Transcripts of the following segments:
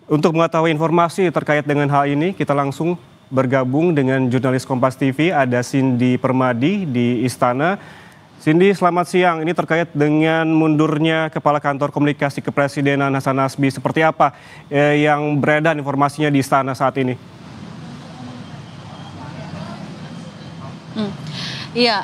Untuk mengetahui informasi terkait dengan hal ini, kita langsung bergabung dengan jurnalis Kompas TV, ada Cindy Permadi di Istana. Cindy, selamat siang. Ini terkait dengan mundurnya Kepala Kantor Komunikasi Kepresidenan Hasan Nasbi. Seperti apa yang beredar informasinya di Istana saat ini? Iya,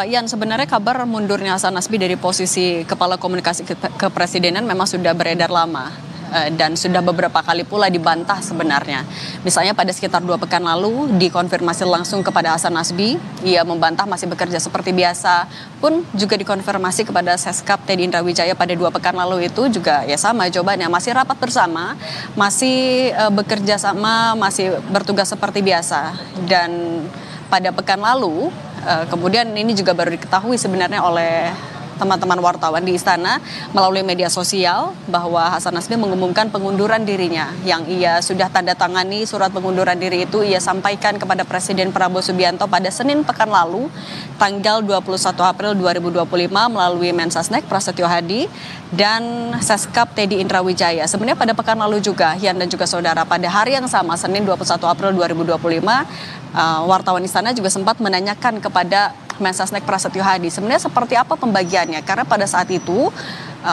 Yan, sebenarnya kabar mundurnya Hasan Nasbi dari posisi Kepala Komunikasi Kepresidenan memang sudah beredar lama. Dan sudah beberapa kali pula dibantah sebenarnya. Misalnya pada sekitar 2 pekan lalu dikonfirmasi langsung kepada Hasan Nasbi, ia membantah masih bekerja seperti biasa, pun juga dikonfirmasi kepada Seskap Teddy Indrawijaya pada 2 pekan lalu itu juga ya sama jawabannya, masih rapat bersama, masih bekerja sama, masih bertugas seperti biasa. Dan pada pekan lalu, kemudian ini juga baru diketahui sebenarnya oleh teman-teman wartawan di Istana melalui media sosial bahwa Hasan Nasbi mengumumkan pengunduran dirinya, yang ia sudah tanda tangani. Surat pengunduran diri itu ia sampaikan kepada Presiden Prabowo Subianto pada Senin pekan lalu tanggal 21 April 2025 melalui Mensesnek Prasetyo Hadi dan Seskap Teddy Indrawijaya. Sebenarnya pada pekan lalu juga, Yan dan juga saudara, pada hari yang sama Senin 21 April 2025 wartawan Istana juga sempat menanyakan kepada Mensesnek Prasetyo Hadi sebenarnya seperti apa pembagiannya, karena pada saat itu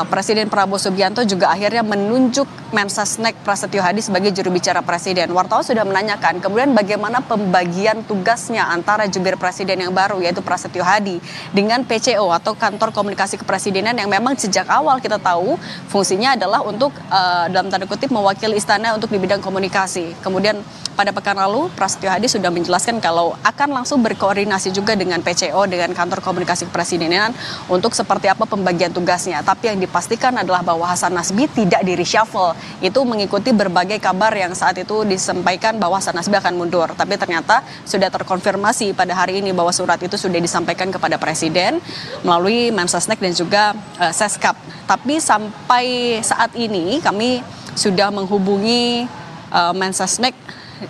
Presiden Prabowo Subianto juga akhirnya menunjuk Mensesnek Prasetyo Hadi sebagai juru bicara Presiden. Wartawan sudah menanyakan kemudian bagaimana pembagian tugasnya antara jubir Presiden yang baru yaitu Prasetyo Hadi dengan PCO atau Kantor Komunikasi Kepresidenan yang memang sejak awal kita tahu fungsinya adalah untuk dalam tanda kutip mewakili Istana untuk di bidang komunikasi. Kemudian pada pekan lalu Prasetyo Hadi sudah menjelaskan kalau akan langsung berkoordinasi juga dengan PCO, dengan Kantor Komunikasi Kepresidenan untuk seperti apa pembagian tugasnya. Tapi yang dipastikan adalah bahwa Hasan Nasbi tidak di reshuffle. Itu mengikuti berbagai kabar yang saat itu disampaikan bahwa Hasan Nasbi akan mundur. Tapi ternyata sudah terkonfirmasi pada hari ini bahwa surat itu sudah disampaikan kepada Presiden melalui Mensesnek dan juga Seskap. Tapi sampai saat ini kami sudah menghubungi Mensesnek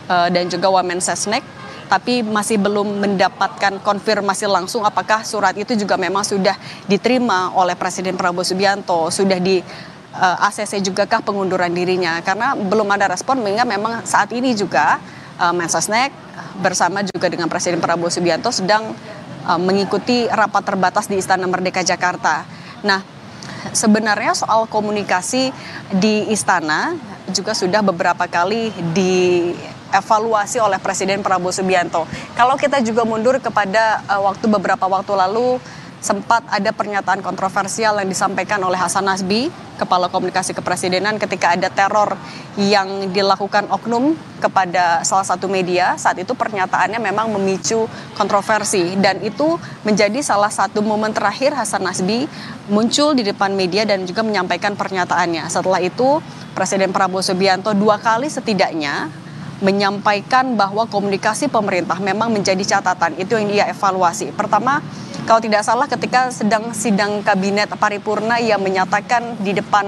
dan juga Wamensesnek, tapi masih belum mendapatkan konfirmasi langsung apakah surat itu juga memang sudah diterima oleh Presiden Prabowo Subianto, sudah di ACC juga kah pengunduran dirinya, karena belum ada respon, mengingat memang saat ini juga Mensesnek bersama juga dengan Presiden Prabowo Subianto sedang mengikuti rapat terbatas di Istana Merdeka Jakarta. Nah, sebenarnya soal komunikasi di Istana juga sudah beberapa kali dievaluasi oleh Presiden Prabowo Subianto. Kalau kita juga mundur kepada beberapa waktu lalu, sempat ada pernyataan kontroversial yang disampaikan oleh Hasan Nasbi, Kepala Komunikasi Kepresidenan, ketika ada teror yang dilakukan oknum kepada salah satu media. Saat itu pernyataannya memang memicu kontroversi, dan itu menjadi salah satu momen terakhir Hasan Nasbi muncul di depan media dan juga menyampaikan pernyataannya. Setelah itu Presiden Prabowo Subianto 2 kali setidaknya menyampaikan bahwa komunikasi pemerintah memang menjadi catatan. Itu yang dia evaluasi. Pertama, kalau tidak salah ketika sedang sidang kabinet paripurna, ia menyatakan di depan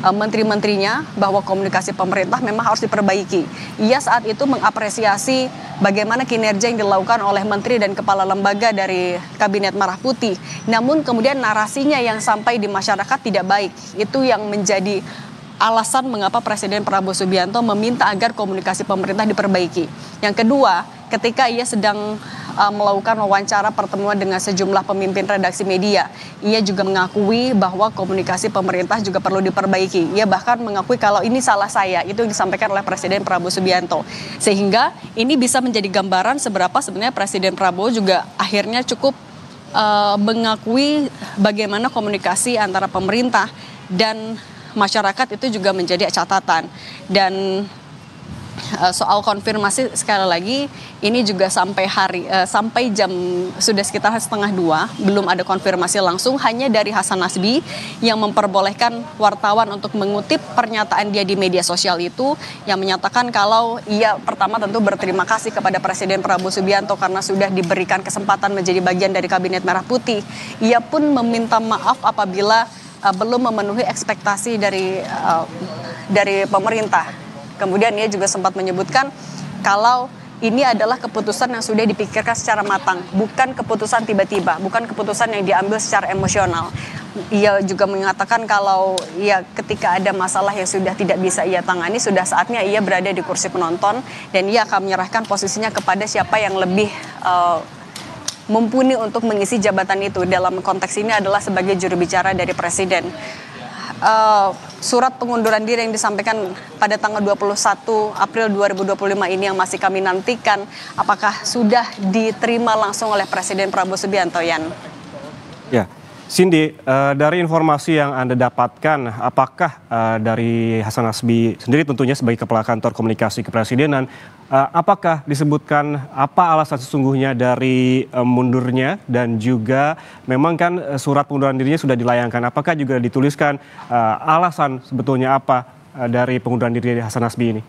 menteri-menterinya bahwa komunikasi pemerintah memang harus diperbaiki. Ia saat itu mengapresiasi bagaimana kinerja yang dilakukan oleh menteri dan kepala lembaga dari Kabinet Merah Putih. Namun kemudian narasinya yang sampai di masyarakat tidak baik. Itu yang menjadi alasan mengapa Presiden Prabowo Subianto meminta agar komunikasi pemerintah diperbaiki. Yang kedua, ketika ia sedang melakukan wawancara pertemuan dengan sejumlah pemimpin redaksi media, ia juga mengakui bahwa komunikasi pemerintah juga perlu diperbaiki. Ia bahkan mengakui kalau ini salah saya, itu yang disampaikan oleh Presiden Prabowo Subianto. Sehingga ini bisa menjadi gambaran seberapa sebenarnya Presiden Prabowo juga akhirnya cukup mengakui bagaimana komunikasi antara pemerintah dan masyarakat itu juga menjadi catatan. Dan soal konfirmasi sekali lagi ini juga sampai jam sudah sekitar 1:30 belum ada konfirmasi langsung, hanya dari Hasan Nasbi yang memperbolehkan wartawan untuk mengutip pernyataan dia di media sosial itu, yang menyatakan kalau ia pertama tentu berterima kasih kepada Presiden Prabowo Subianto karena sudah diberikan kesempatan menjadi bagian dari Kabinet Merah Putih. Ia pun meminta maaf apabila belum memenuhi ekspektasi dari pemerintah. Kemudian ia juga sempat menyebutkan kalau ini adalah keputusan yang sudah dipikirkan secara matang, bukan keputusan tiba-tiba, bukan keputusan yang diambil secara emosional. Ia juga mengatakan kalau ya ketika ada masalah yang sudah tidak bisa ia tangani, sudah saatnya ia berada di kursi penonton dan ia akan menyerahkan posisinya kepada siapa yang lebih mumpuni untuk mengisi jabatan itu. Dalam konteks ini adalah sebagai juru bicara dari Presiden. Surat pengunduran diri yang disampaikan pada tanggal 21 April 2025 ini yang masih kami nantikan, apakah sudah diterima langsung oleh Presiden Prabowo Subianto, Yan? Ya, Cindy, dari informasi yang Anda dapatkan, apakah dari Hasan Nasbi sendiri tentunya sebagai Kepala Kantor Komunikasi Kepresidenan, apakah disebutkan apa alasan sesungguhnya dari mundurnya dan juga memang kan surat pengunduran dirinya sudah dilayangkan, apakah juga dituliskan alasan sebetulnya apa dari pengunduran diri Hasan Nasbi ini?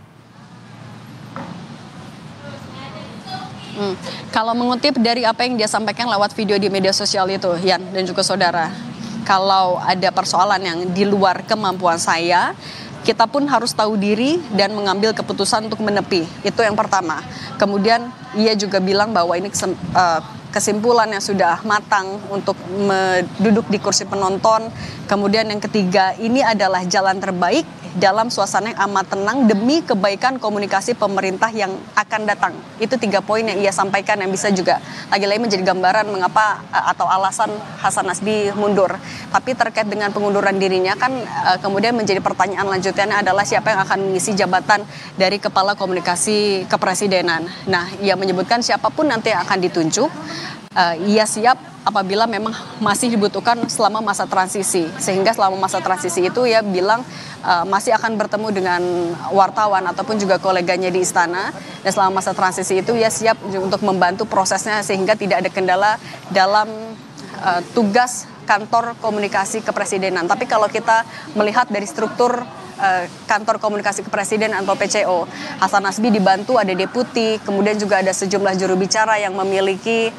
Kalau mengutip dari apa yang dia sampaikan lewat video di media sosial itu, Yan dan juga saudara, kalau ada persoalan yang di luar kemampuan saya, kita pun harus tahu diri dan mengambil keputusan untuk menepi. Itu yang pertama. Kemudian ia juga bilang bahwa ini kesimpulan yang sudah matang untuk duduk di kursi penonton. Kemudian yang ketiga, ini adalah jalan terbaik dalam suasana yang amat tenang demi kebaikan komunikasi pemerintah yang akan datang. Itu 3 poin yang ia sampaikan yang bisa juga lagi-lagi menjadi gambaran mengapa atau alasan Hasan Nasbi mundur. Tapi terkait dengan pengunduran dirinya kan kemudian menjadi pertanyaan lanjutannya adalah siapa yang akan mengisi jabatan dari Kepala Komunikasi Kepresidenan. Nah, ia menyebutkan siapapun nanti yang akan ditunjuk, ia siap apabila memang masih dibutuhkan selama masa transisi. Sehingga selama masa transisi itu ia bilang masih akan bertemu dengan wartawan ataupun juga koleganya di istana. Dan selama masa transisi itu ia siap untuk membantu prosesnya sehingga tidak ada kendala dalam tugas kantor komunikasi kepresidenan. Tapi kalau kita melihat dari struktur kantor komunikasi kepresidenan atau PCO, Hasan Nasbi dibantu ada deputi, kemudian juga ada sejumlah juru bicara yang memiliki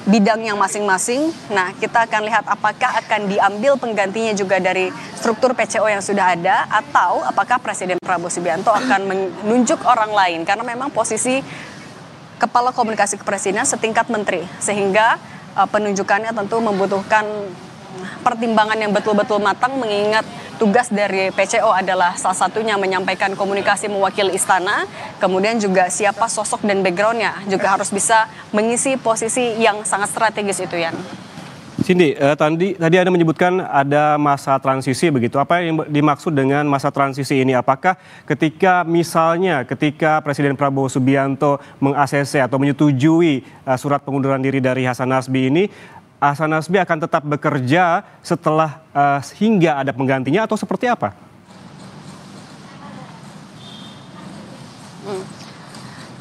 bidang yang masing-masing. Nah, kita akan lihat apakah akan diambil penggantinya juga dari struktur PCO yang sudah ada atau apakah Presiden Prabowo Subianto akan menunjuk orang lain karena memang posisi Kepala Komunikasi Kepresidenan setingkat menteri sehingga penunjukannya tentu membutuhkan pertimbangan yang betul-betul matang mengingat tugas dari PCO adalah salah satunya menyampaikan komunikasi mewakili istana, kemudian juga siapa sosok dan backgroundnya juga harus bisa mengisi posisi yang sangat strategis itu, Yan. Cindy, tadi Anda menyebutkan ada masa transisi begitu. Apa yang dimaksud dengan masa transisi ini? Apakah ketika Presiden Prabowo Subianto meng-ACC atau menyetujui surat pengunduran diri dari Hasan Nasbi ini, Hasan Nasbi akan tetap bekerja setelah hingga ada penggantinya atau seperti apa?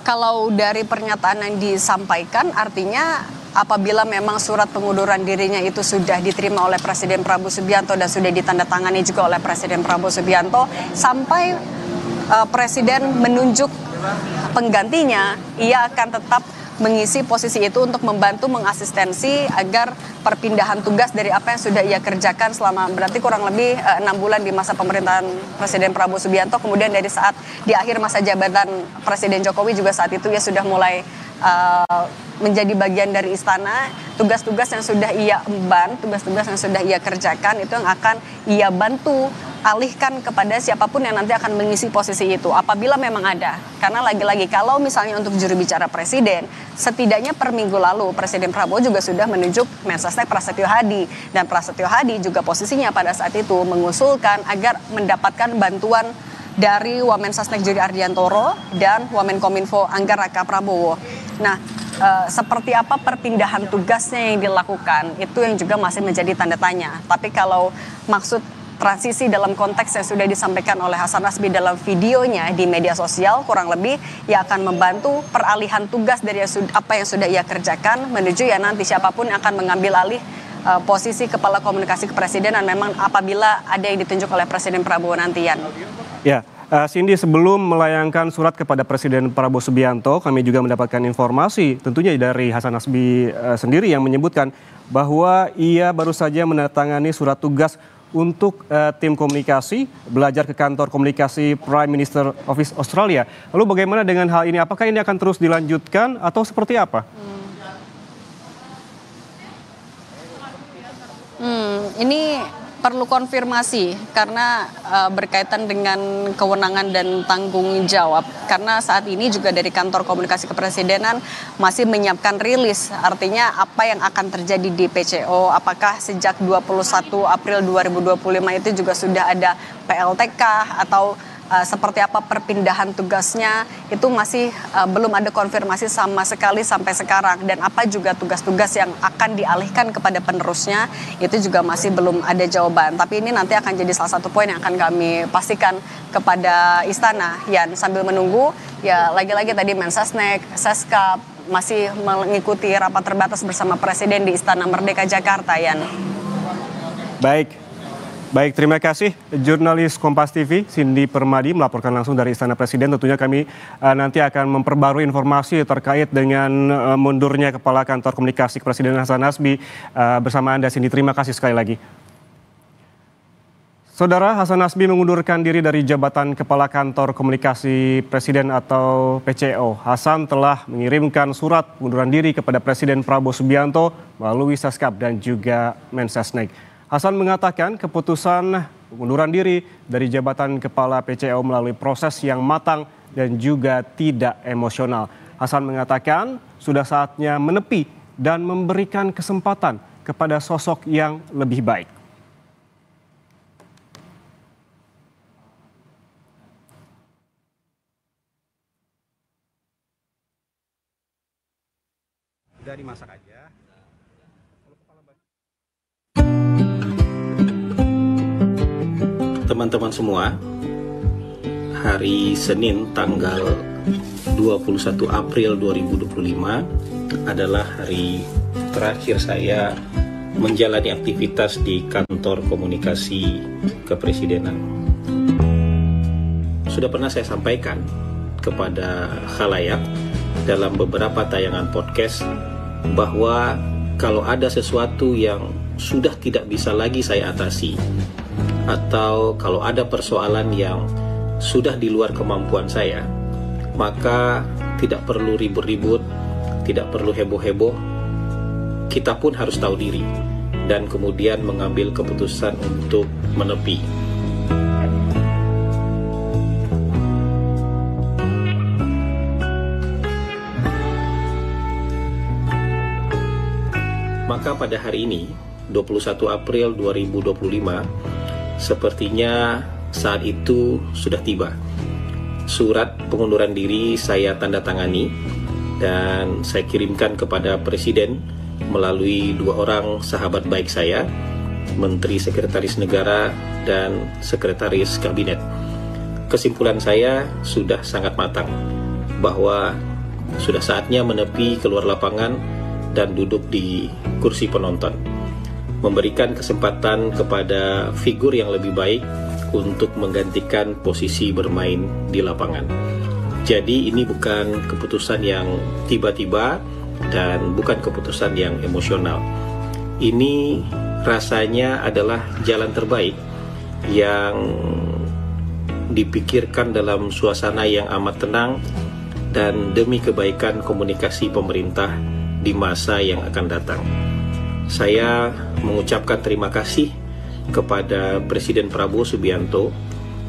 Kalau dari pernyataan yang disampaikan artinya apabila memang surat pengunduran dirinya itu sudah diterima oleh Presiden Prabowo Subianto dan sudah ditandatangani juga oleh Presiden Prabowo Subianto sampai Presiden menunjuk penggantinya, ia akan tetap mengisi posisi itu untuk membantu mengasistensi agar perpindahan tugas dari apa yang sudah ia kerjakan selama berarti kurang lebih 6 bulan di masa pemerintahan Presiden Prabowo Subianto, kemudian dari saat di akhir masa jabatan Presiden Jokowi juga saat itu ia sudah mulai menjadi bagian dari istana, tugas-tugas yang sudah ia emban, tugas-tugas yang sudah ia kerjakan itu yang akan ia bantu alihkan kepada siapapun yang nanti akan mengisi posisi itu apabila memang ada. Karena lagi-lagi kalau misalnya untuk juru bicara presiden, setidaknya per minggu lalu Presiden Prabowo juga sudah menunjuk Mensesnek Prasetyo Hadi dan Prasetyo Hadi juga posisinya pada saat itu mengusulkan agar mendapatkan bantuan dari Wamensesnek Jody Ardiantoro dan Wamenkominfo Angga Raka Prabowo. Nah, seperti apa perpindahan tugasnya yang dilakukan itu yang juga masih menjadi tanda tanya. Tapi kalau maksud transisi dalam konteks yang sudah disampaikan oleh Hasan Nasbi dalam videonya di media sosial kurang lebih ia akan membantu peralihan tugas dari apa yang sudah ia kerjakan menuju ya nanti siapapun yang akan mengambil alih posisi Kepala Komunikasi Kepresidenan memang apabila ada yang ditunjuk oleh Presiden Prabowo nantian. Ya, Cindy, sebelum melayangkan surat kepada Presiden Prabowo Subianto, kami juga mendapatkan informasi tentunya dari Hasan Nasbi sendiri yang menyebutkan bahwa ia baru saja menandatangani surat tugas untuk tim komunikasi belajar ke kantor komunikasi Prime Minister Office Australia. Lalu bagaimana dengan hal ini? Apakah ini akan terus dilanjutkan atau seperti apa? Ini perlu konfirmasi karena berkaitan dengan kewenangan dan tanggung jawab. Karena saat ini juga dari kantor komunikasi kepresidenan masih menyiapkan rilis. Artinya apa yang akan terjadi di PCO, apakah sejak 21 April 2025 itu juga sudah ada PLTK atau seperti apa perpindahan tugasnya, itu masih belum ada konfirmasi sama sekali sampai sekarang. Dan apa juga tugas-tugas yang akan dialihkan kepada penerusnya, itu juga masih belum ada jawaban. Tapi ini nanti akan jadi salah satu poin yang akan kami pastikan kepada Istana. Yan, sambil menunggu, ya lagi-lagi tadi Mensesnek, Seskap masih mengikuti rapat terbatas bersama Presiden di Istana Merdeka Jakarta, Yan. Baik, terima kasih jurnalis Kompas TV Cindy Permadi melaporkan langsung dari Istana Presiden. Tentunya kami nanti akan memperbarui informasi terkait dengan mundurnya Kepala Kantor Komunikasi Kepresidenan Hasan Nasbi bersama Anda, Cindy. Terima kasih sekali lagi. Saudara, Hasan Nasbi mengundurkan diri dari jabatan Kepala Kantor Komunikasi Presiden atau PCO. Hasan telah mengirimkan surat pengunduran diri kepada Presiden Prabowo Subianto melalui Seskap dan juga Mensesnek. Hasan mengatakan keputusan pengunduran diri dari jabatan Kepala PCO melalui proses yang matang dan juga tidak emosional. Hasan mengatakan sudah saatnya menepi dan memberikan kesempatan kepada sosok yang lebih baik. Udah dimasak aja. Teman-teman semua, hari Senin tanggal 21 April 2025 adalah hari terakhir saya menjalani aktivitas di kantor komunikasi kepresidenan. Sudah pernah saya sampaikan kepada khalayak dalam beberapa tayangan podcast bahwa kalau ada sesuatu yang sudah tidak bisa lagi saya atasi, atau kalau ada persoalan yang sudah di luar kemampuan saya, maka tidak perlu ribut-ribut, tidak perlu heboh-heboh. Kita pun harus tahu diri dan kemudian mengambil keputusan untuk menepi. Maka pada hari ini, 21 April 2025, sepertinya saat itu sudah tiba. Surat pengunduran diri saya tanda tangani dan saya kirimkan kepada Presiden melalui dua orang sahabat baik saya, Menteri Sekretaris Negara dan Sekretaris Kabinet. Kesimpulan saya sudah sangat matang bahwa sudah saatnya menepi keluar lapangan dan duduk di kursi penonton, memberikan kesempatan kepada figur yang lebih baik untuk menggantikan posisi bermain di lapangan. Jadi ini bukan keputusan yang tiba-tiba dan bukan keputusan yang emosional. Ini rasanya adalah jalan terbaik yang dipikirkan dalam suasana yang amat tenang dan demi kebaikan komunikasi pemerintah di masa yang akan datang. Saya mengucapkan terima kasih kepada Presiden Prabowo Subianto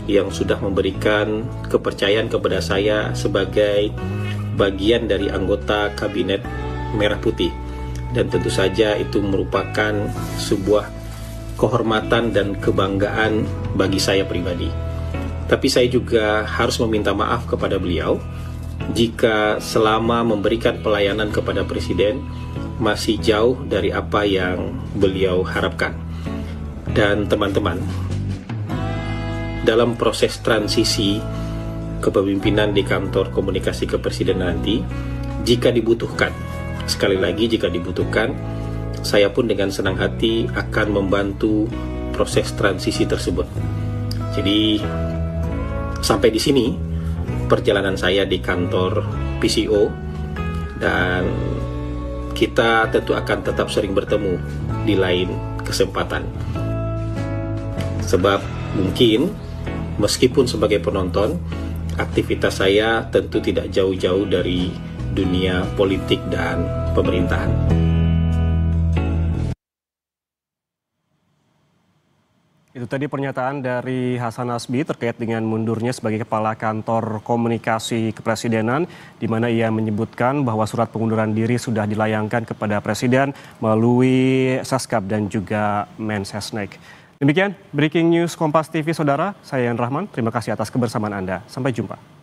yang sudah memberikan kepercayaan kepada saya sebagai bagian dari anggota Kabinet Merah Putih. Dan tentu saja itu merupakan sebuah kehormatan dan kebanggaan bagi saya pribadi. Tapi saya juga harus meminta maaf kepada beliau jika selama memberikan pelayanan kepada Presiden masih jauh dari apa yang beliau harapkan. Dan teman-teman, dalam proses transisi kepemimpinan di kantor komunikasi kepresidenan nanti, jika dibutuhkan, sekali lagi jika dibutuhkan, saya pun dengan senang hati akan membantu proses transisi tersebut. Jadi sampai di sini perjalanan saya di kantor PCO, dan kita tentu akan tetap sering bertemu di lain kesempatan. Sebab mungkin meskipun sebagai penonton, aktivitas saya tentu tidak jauh-jauh dari dunia politik dan pemerintahan. Itu tadi pernyataan dari Hasan Nasbi terkait dengan mundurnya sebagai Kepala Kantor Komunikasi Kepresidenan, di mana ia menyebutkan bahwa surat pengunduran diri sudah dilayangkan kepada Presiden melalui Seskap dan juga Mensesnek. Demikian Breaking News Kompas TV, Saudara. Saya Yan Rahman, terima kasih atas kebersamaan Anda. Sampai jumpa.